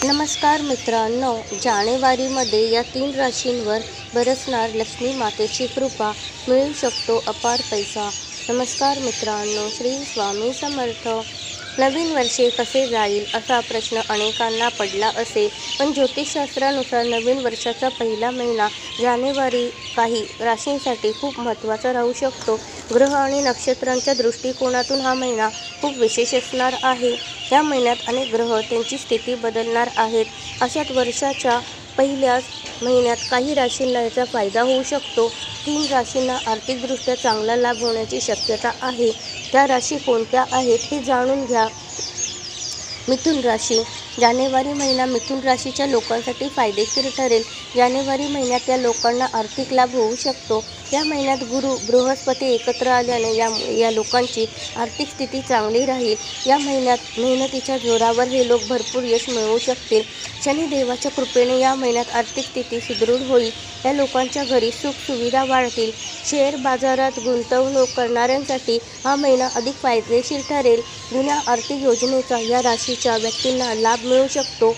नमस्कार मित्रांनो, जानेवारीमध्ये या 3 राशींवर बरसणार लक्ष्मी मातेची कृपा, मिळू शकतो अपार पैसा. नमस्कार मित्रांनो, श्री स्वामी समर्थ. नवीन वर्षे कसे जाईल असा प्रश्न अनेकांना पडला असेल, पण ज्योतिषशास्त्रानुसार नवीन वर्षाचा पहिला महिना जानेवारी काही राशींसाठी खूप महत्त्वाचा राहू शकतो. ग्रह आणि नक्षत्रांच्या दृष्टिकोनातून हा महिना खूप विशेष असणार आहे. या महिन्यात अनेक ग्रह त्यांची स्थिती बदलणार आहेत. अशात वर्षाच्या पहिल्याच महिन्यात काही राशींना याचा फायदा होऊ शकतो. 3 राशींना आर्थिकदृष्ट्या चांगला लाभ होण्याची शक्यता आहे. त्या राशी कोणत्या आहेत हे जाणून घ्या. मिथुन राशी. जानेवारी महिना मिथुन राशीच्या लोकांसाठी फायदेशीर ठरेल. जानेवारी महिन्यात या लोकांना आर्थिक लाभ होऊ शकतो. या महिन्यात गुरु बृहस्पती एकत्र आल्याने या लोकांची आर्थिक स्थिती चांगली राहील. या महिन्यात मेहनतीच्या जोरावर हे लोक भरपूर यश मिळवू शकतील. शनिदेवाच्या कृपेने या महिन्यात आर्थिक स्थिती सुदृढ होईल. या लोकांच्या घरी सुखसुविधा वाढतील. शेअर बाजारात गुंतवणूक करणाऱ्यांसाठी हा महिना अधिक फायदेशीर ठरेल. जुन्या आर्थिक योजनेचा या राशीच्या व्यक्तींना लाभ मिळू शकतो.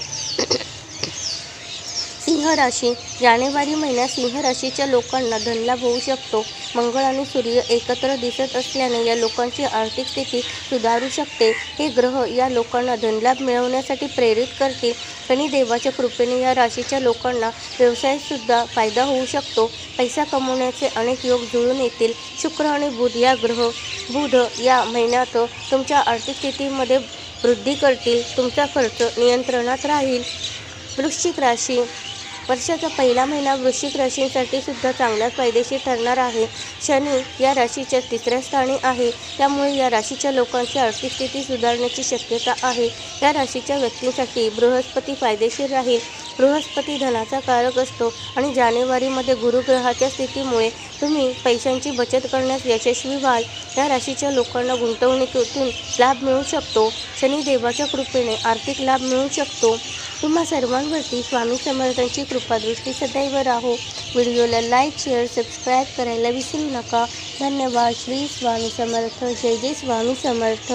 सिंह राशी. जानेवारी महिन्यात सिंह राशीच्या लोकांना धनलाभ होऊ शकतो. मंगळ आणि सूर्य एकत्र दिसत असल्याने या लोकांची आर्थिक स्थिती सुधारू शकते. हे ग्रह या लोकांना धनलाभ मिळवण्यासाठी प्रेरित करतील. शनिदेवाच्या कृपेने या राशीच्या लोकांना व्यवसायातसुद्धा फायदा होऊ शकतो. पैसा कमवण्याचे अनेक योग जुळून येतील. शुक्र आणि बुध या महिन्यात तुमच्या आर्थिक स्थितीमध्ये वृद्धी करतील. तुमचा खर्च नियंत्रणात राहील. वृश्चिक राशी. वर्षाचा पहिला महिना वृश्चिक राशींसाठी सुद्धा चांगलाच फायदेशीर ठरणार आहे. शनी या राशीच्या 3ऱ्या स्थानी आहे, त्यामुळे या राशीच्या लोकांची आर्थिक स्थिती सुधारण्याची शक्यता आहे. या राशीच्या व्यक्तींसाठी बृहस्पती फायदेशीर राहील. बृहस्पती धनाचा कारक असतो आणि जानेवारीमध्ये गुरुग्रहाच्या स्थितीमुळे तुम्ही पैशांची बचत करण्यास यशस्वी व्हाल. या राशीच्या लोकांना गुंतवणुकीतून लाभ मिळू शकतो. शनिदेवाच्या कृपेने आर्थिक लाभ मिळू शकतो. तुम्हा सर्वांवरती स्वामी समर्थांची कृपादृष्टी सदैव राहो. व्हिडिओला लाईक, शेअर, सबस्क्राईब करायला विसरू नका. धन्यवाद. श्री स्वामी समर्थ. जय जय स्वामी समर्थ.